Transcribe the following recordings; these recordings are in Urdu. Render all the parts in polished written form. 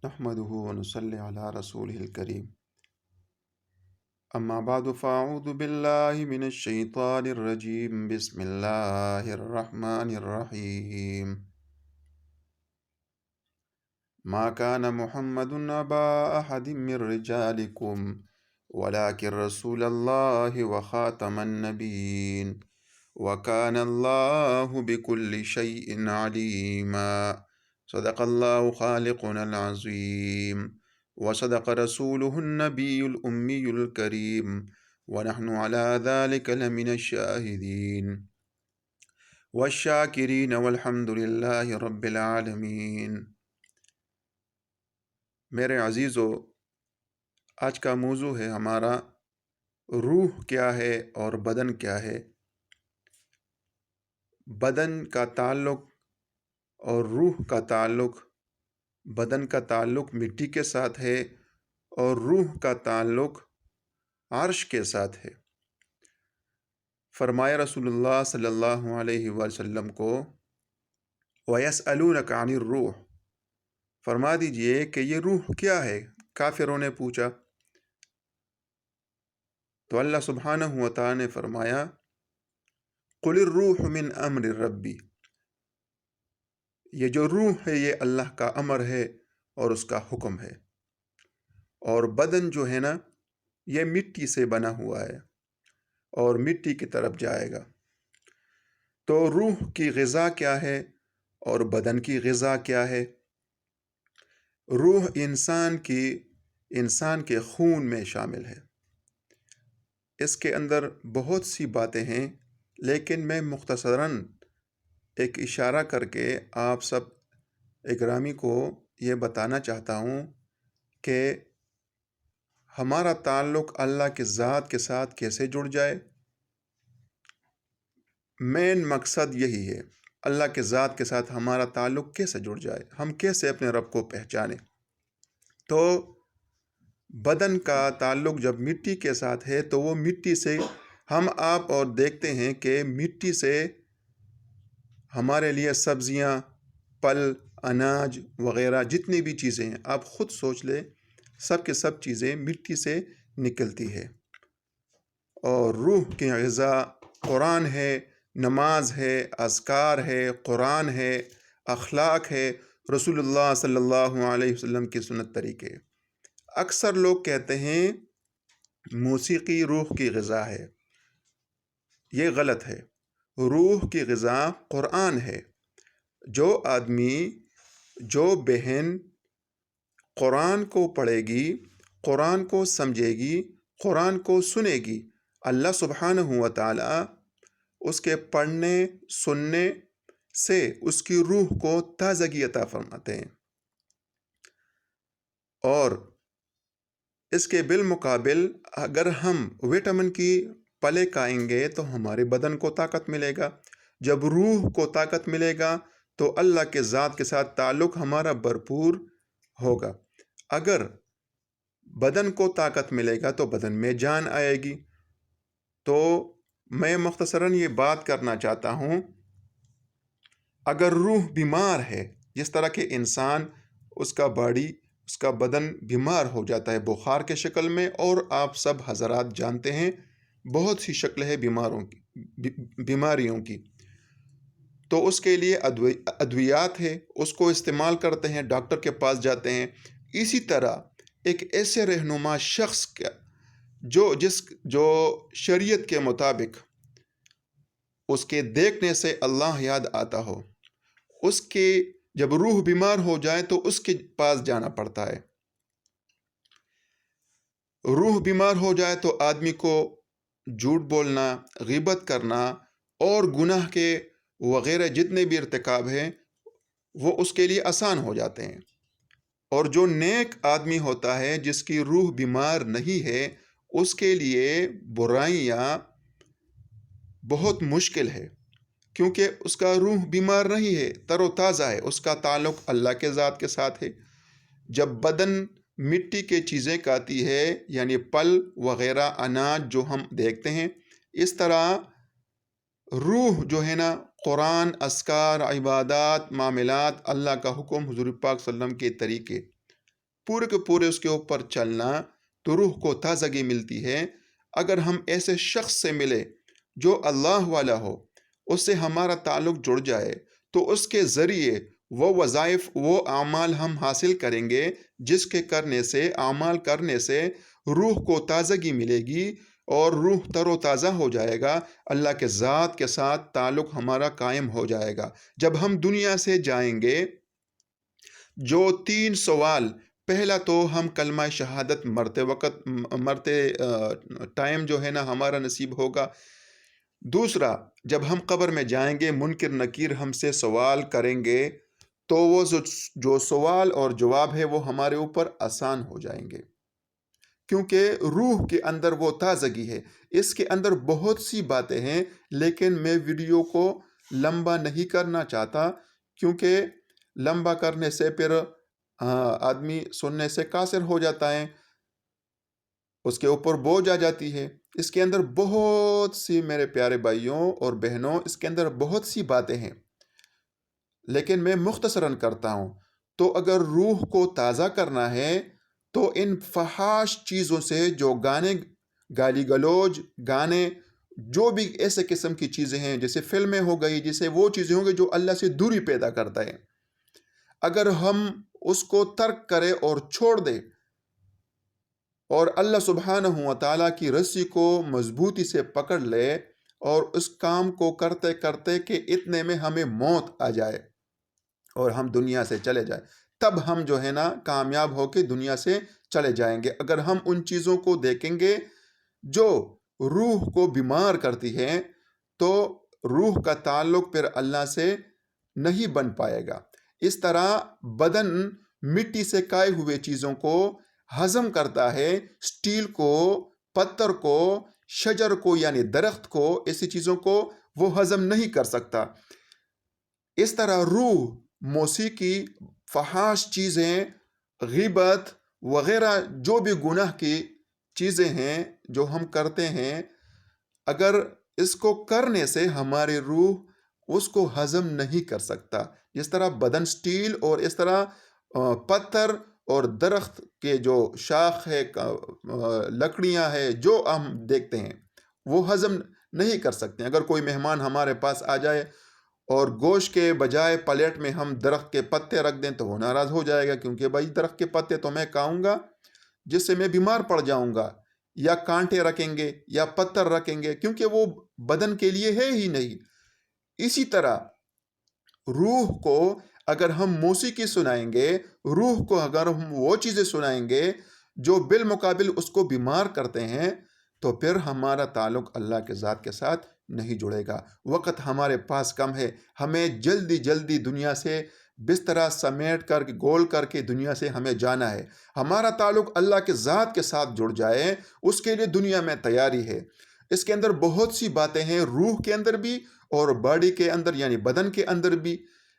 نحمده ونصلي على رسوله الكريم أما بعد فأعوذ بالله من الشيطان الرجيم بسم الله الرحمن الرحيم ما كان محمد أبا أحد من رجالكم ولكن رسول الله وخاتم النبيين وكان الله بكل شيء عليما صدق الله خالقنا العظيم وصدق رسوله النبي الأمي الكريم ونحن على ذلك لمن الشاهدين والشاكرين والحمد لله رب العالمين۔ میرے عزیزو، آج کا موضوع ہے ہمارا روح کیا ہے اور بدن کیا ہے۔ بدن کا تعلق اور روح کا تعلق، بدن کا تعلق مٹی کے ساتھ ہے اور روح کا تعلق عرش کے ساتھ ہے۔ فرمایا رسول اللہ صلی اللہ علیہ وسلم کو وَيَسْأَلُونَكَ عَنِ الرُّوحِ، فرما دیجئے کہ یہ روح کیا ہے؟ کافروں نے پوچھا تو اللہ سبحانہ و تعالی نے فرمایا قُلِ الرُّوحُ مِنْ أَمْرِ رَبِّي، یہ جو روح ہے یہ اللہ کا امر ہے اور اس کا حکم ہے۔ اور بدن جو ہے نا، یہ مٹی سے بنا ہوا ہے اور مٹی کی طرف جائے گا۔ تو روح کی غذا کیا ہے اور بدن کی غذا کیا ہے؟ روح انسان کے خون میں شامل ہے۔ اس کے اندر بہت سی باتیں ہیں، لیکن میں مختصراً ایک اشارہ کر کے آپ سب اکرامی کو یہ بتانا چاہتا ہوں کہ ہمارا تعلق اللہ کے ذات کے ساتھ کیسے جڑ جائے۔ مین مقصد یہی ہے، اللہ کے ذات کے ساتھ ہمارا تعلق کیسے جڑ جائے، ہم کیسے اپنے رب کو پہچانیں۔ تو بدن کا تعلق جب مٹی کے ساتھ ہے تو وہ مٹی سے ہم آپ اور دیکھتے ہیں کہ مٹی سے ہمارے لیے سبزیاں، پھل، اناج وغیرہ جتنی بھی چیزیں ہیں، آپ خود سوچ لیں، سب کے سب چیزیں مٹی سے نکلتی ہے۔ اور روح کی غذا قرآن ہے، نماز ہے، اذکار ہے، قرآن ہے، اخلاق ہے، رسول اللہ صلی اللہ علیہ وسلم کی سنت طریقے۔ اکثر لوگ کہتے ہیں موسیقی روح کی غذا ہے، یہ غلط ہے۔ روح کی غذا قرآن ہے۔ جو آدمی، جو بہن قرآن کو پڑھے گی، قرآن کو سمجھے گی، قرآن کو سنے گی، اللہ سبحانہ و تعالی اس کے پڑھنے سننے سے اس کی روح کو تازگی عطا فرماتے ہیں۔ اور اس کے بالمقابل اگر ہم وٹامن کی پلے کھائیں گے تو ہمارے بدن کو طاقت ملے گا۔ جب روح کو طاقت ملے گا تو اللہ کے ذات کے ساتھ تعلق ہمارا بھرپور ہوگا۔ اگر بدن کو طاقت ملے گا تو بدن میں جان آئے گی۔ تو میں مختصراً یہ بات کرنا چاہتا ہوں، اگر روح بیمار ہے، جس طرح کہ انسان اس کا باڈی، اس کا بدن بیمار ہو جاتا ہے بخار کے شکل میں، اور آپ سب حضرات جانتے ہیں بہت سی شکلیں ہیں بیماریوں کی، تو اس کے لیے ادویات ہے، اس کو استعمال کرتے ہیں، ڈاکٹر کے پاس جاتے ہیں۔ اسی طرح ایک ایسے رہنما شخص کا جو شریعت کے مطابق اس کے دیکھنے سے اللہ یاد آتا ہو، اس کے جب روح بیمار ہو جائے تو اس کے پاس جانا پڑتا ہے۔ روح بیمار ہو جائے تو آدمی کو جھوٹ بولنا، غیبت کرنا اور گناہ کے وغیرہ جتنے بھی ارتکاب ہیں وہ اس کے لیے آسان ہو جاتے ہیں۔ اور جو نیک آدمی ہوتا ہے، جس کی روح بیمار نہیں ہے، اس کے لیے برائیاں بہت مشکل ہے، کیونکہ اس کا روح بیمار نہیں ہے، تر و تازہ ہے، اس کا تعلق اللہ کے ذات کے ساتھ ہے۔ جب بدن مٹی کے چیزیں کھاتی ہے، یعنی پھل وغیرہ اناج جو ہم دیکھتے ہیں، اس طرح روح جو ہے نا، قرآن، اذکار، عبادات، معاملات، اللہ کا حکم، حضور پاک صلی اللہ علیہ وسلم کے طریقے، پورے کے پورے اس کے اوپر چلنا تو روح کو تازگی ملتی ہے۔ اگر ہم ایسے شخص سے ملے جو اللہ والا ہو، اس سے ہمارا تعلق جڑ جائے تو اس کے ذریعے وہ وظائف، وہ اعمال ہم حاصل کریں گے جس کے کرنے سے، اعمال کرنے سے روح کو تازگی ملے گی اور روح تر و تازہ ہو جائے گا، اللہ کے ذات کے ساتھ تعلق ہمارا قائم ہو جائے گا۔ جب ہم دنیا سے جائیں گے، جو 3 سوال، پہلا تو ہم کلمہ شہادت مرتے ٹائم جو ہے نا ہمارا نصیب ہوگا۔ دوسرا، جب ہم قبر میں جائیں گے، منکر نکیر ہم سے سوال کریں گے تو وہ جو سوال اور جواب ہے وہ ہمارے اوپر آسان ہو جائیں گے، کیونکہ روح کے اندر وہ تازگی ہے۔ اس کے اندر بہت سی باتیں ہیں، لیکن میں ویڈیو کو لمبا نہیں کرنا چاہتا، کیونکہ لمبا کرنے سے پھر آدمی سننے سے قاصر ہو جاتا ہے، اس کے اوپر بوجھ آ جاتی ہے۔ اس کے اندر بہت سی، میرے پیارے بھائیوں اور بہنوں، اس کے اندر بہت سی باتیں ہیں، لیکن میں مختصراً کرتا ہوں۔ تو اگر روح کو تازہ کرنا ہے تو ان فحاش چیزوں سے، جو گانے، گالی گلوج، گانے، جو بھی ایسے قسم کی چیزیں ہیں، جیسے فلمیں ہو گئی، جیسے وہ چیزیں ہوں گی جو اللہ سے دوری پیدا کرتا ہے، اگر ہم اس کو ترک کریں اور چھوڑ دیں اور اللہ سبحانہ و تعالیٰ کی رسی کو مضبوطی سے پکڑ لے اور اس کام کو کرتے کرتے کہ اتنے میں ہمیں موت آ جائے اور ہم دنیا سے چلے جائیں، تب ہم جو ہے نا کامیاب ہو کے دنیا سے چلے جائیں گے۔ اگر ہم ان چیزوں کو دیکھیں گے جو روح کو بیمار کرتی ہیں، تو روح کا تعلق پھر اللہ سے نہیں بن پائے گا۔ اس طرح بدن مٹی سے کائے ہوئے چیزوں کو ہضم کرتا ہے، سٹیل کو، پتھر کو، شجر کو یعنی درخت کو، ایسی چیزوں کو وہ ہضم نہیں کر سکتا۔ اس طرح روح، موسیقی، فحاش چیزیں، غیبت وغیرہ جو بھی گناہ کی چیزیں ہیں جو ہم کرتے ہیں، اگر اس کو کرنے سے ہماری روح اس کو ہضم نہیں کر سکتا۔ جس طرح بدن سٹیل اور اس طرح پتھر اور درخت کے جو شاخ ہے، لکڑیاں ہیں جو ہم دیکھتے ہیں، وہ ہضم نہیں کر سکتے۔ اگر کوئی مہمان ہمارے پاس آ جائے اور گوشت کے بجائے پلیٹ میں ہم درخت کے پتے رکھ دیں تو وہ ناراض ہو جائے گا، کیونکہ بھائی درخت کے پتے تو میں کھاؤں گا جس سے میں بیمار پڑ جاؤں گا، یا کانٹے رکھیں گے یا پتھر رکھیں گے، کیونکہ وہ بدن کے لیے ہے ہی نہیں۔ اسی طرح روح کو اگر ہم موسیقی سنائیں گے، روح کو اگر ہم وہ چیزیں سنائیں گے جو بالمقابل اس کو بیمار کرتے ہیں، تو پھر ہمارا تعلق اللہ کے ذات کے ساتھ نہیں جڑے گا۔ وقت ہمارے پاس کم ہے، ہمیں جلدی جلدی دنیا سے بستر سمیٹ کر گول کر کے دنیا سے ہمیں جانا ہے۔ ہمارا تعلق اللہ کے ذات کے ساتھ جڑ جائے، اس کے لیے دنیا میں تیاری ہے۔ اس کے اندر بہت سی باتیں ہیں، روح کے اندر بھی اور باڈی کے اندر یعنی بدن کے اندر بھی،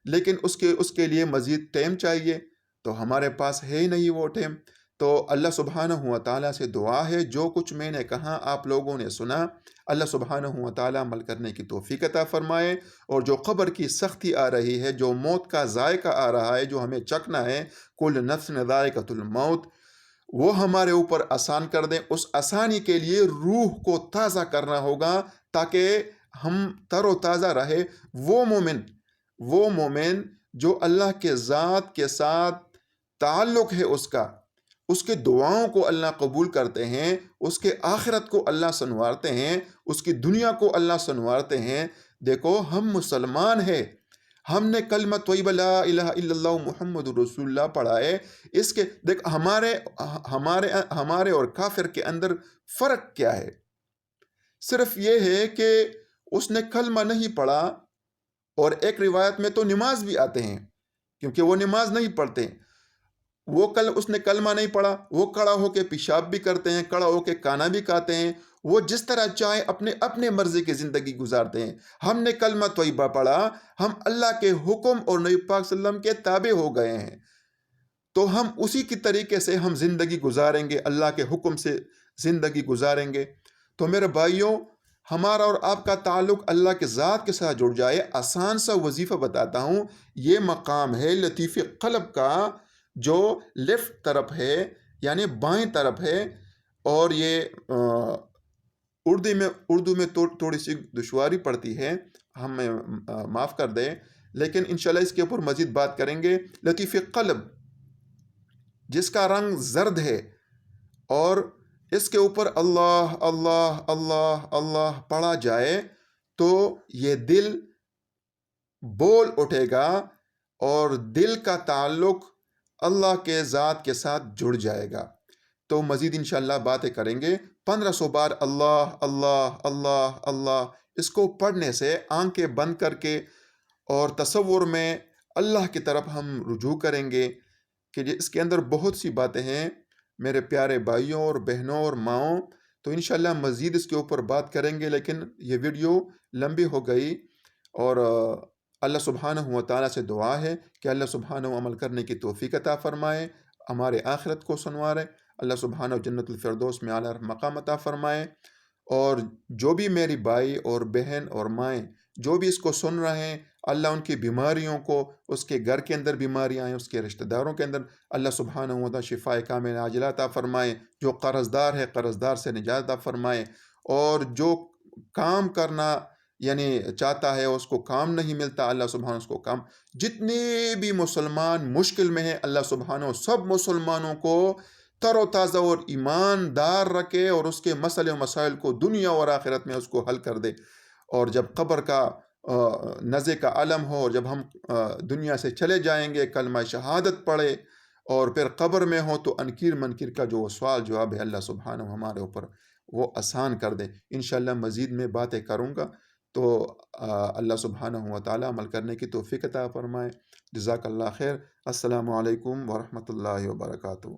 لیکن اس کے لیے مزید ٹائم چاہیے، تو ہمارے پاس ہے ہی نہیں وہ ٹائم۔ تو اللہ سبحانہ و تعالیٰ سے دعا ہے، جو کچھ میں نے کہا آپ لوگوں نے سنا، اللہ سبحانہ و تعالیٰ عمل کرنے کی توفیق عطا فرمائے، اور جو قبر کی سختی آ رہی ہے، جو موت کا ذائقہ آ رہا ہے، جو ہمیں چکنا ہے، کل نفس ذائقۃ الموت، وہ ہمارے اوپر آسان کر دیں۔ اس آسانی کے لیے روح کو تازہ کرنا ہوگا تاکہ ہم تر و تازہ رہے۔ وہ مومن جو اللہ کے ذات کے ساتھ تعلق ہے اس کے دعاؤں کو اللہ قبول کرتے ہیں، اس کے آخرت کو اللہ سنوارتے ہیں، اس کی دنیا کو اللہ سنوارتے ہیں۔ دیکھو ہم مسلمان ہیں، ہم نے کلمہ طیبہ لا الہ الا اللہ محمد رسول اللہ پڑھا ہے۔ اس کے دیکھ ہمارے اور کافر کے اندر فرق کیا ہے؟ صرف یہ ہے کہ اس نے کلمہ نہیں پڑھا، اور ایک روایت میں تو نماز بھی آتے ہیں، کیونکہ وہ نماز نہیں پڑھتے۔ اس نے کلمہ نہیں پڑھا، وہ کھڑا ہو کے پیشاب بھی کرتے ہیں، کھڑا ہو کے کھانا بھی کھاتے ہیں، وہ جس طرح چاہے اپنے مرضی کی زندگی گزارتے ہیں۔ ہم نے کلمہ طیبہ پڑھا، ہم اللہ کے حکم اور نبی پاک صلی اللہ علیہ وسلم کے تابع ہو گئے ہیں، تو ہم اسی کی طریقے سے ہم زندگی گزاریں گے، اللہ کے حکم سے زندگی گزاریں گے۔ تو میرے بھائیوں، ہمارا اور آپ کا تعلق اللہ کے ذات کے ساتھ جڑ جائے۔ آسان سا وظیفہ بتاتا ہوں، یہ مقام ہے لطیف قلب کا، جو لیفٹ طرف ہے یعنی بائیں طرف ہے، اور یہ اردو میں تھوڑی سی دشواری پڑتی ہے، ہمیں معاف کر دیں، لیکن انشاءاللہ اس کے اوپر مزید بات کریں گے۔ لطیف قلب، جس کا رنگ زرد ہے اور اس کے اوپر اللہ اللہ اللہ اللہ پڑھا جائے تو یہ دل بول اٹھے گا اور دل کا تعلق اللہ کے ذات کے ساتھ جڑ جائے گا۔ تو مزید انشاءاللہ باتیں کریں گے۔ 1500 بار اللہ اللہ اللہ اللہ، اس کو پڑھنے سے آنکھیں بند کر کے اور تصور میں اللہ کی طرف ہم رجوع کریں گے کہ اس کے اندر بہت سی باتیں ہیں میرے پیارے بھائیوں اور بہنوں اور ماؤں۔ تو انشاءاللہ مزید اس کے اوپر بات کریں گے، لیکن یہ ویڈیو لمبی ہو گئی، اور اللہ سبحانہ و تعالیٰ سے دعا ہے کہ اللہ سبحانہ و عمل کرنے کی توفیق عطا فرمائے، ہمارے آخرت کو سنوارے، اللہ سبحانہ و جنت الفردوس میں اعلیٰ مقام عطا فرمائے۔ اور جو بھی میری بھائی اور بہن اور مائیں جو بھی اس کو سن رہے ہیں، اللہ ان کی بیماریوں کو، اس کے گھر کے اندر بیماریاں ہیں، اس کے رشتہ داروں کے اندر، اللہ سبحانہ و تعالیٰ شفائے کامل عاجلہ عطا فرمائے۔ جو قرض دار ہے، قرض دار سے نجات عطا فرمائے، اور جو کام کرنا یعنی چاہتا ہے اس کو کام نہیں ملتا، اللہ سبحانہ اس کو کام، جتنے بھی مسلمان مشکل میں ہیں، اللہ سبحانہ سب مسلمانوں کو تر و تازہ اور ایماندار رکھے، اور اس کے مسئلے و مسائل کو دنیا اور آخرت میں اس کو حل کر دے۔ اور جب قبر کا نزع کا عالم ہو، اور جب ہم دنیا سے چلے جائیں گے، کلمہ شہادت پڑھے اور پھر قبر میں ہو، تو انکیر منکر کا جو سوال جواب ہے اللہ سبحانہ ہمارے اوپر وہ آسان کر دے۔ انشاءاللہ مزید میں باتیں کروں گا، تو اللہ سبحانہ و تعالیٰ عمل کرنے کی توفیق عطا فرمائے۔ جزاک اللہ خیر۔ السلام علیکم ورحمۃ اللہ وبرکاتہ۔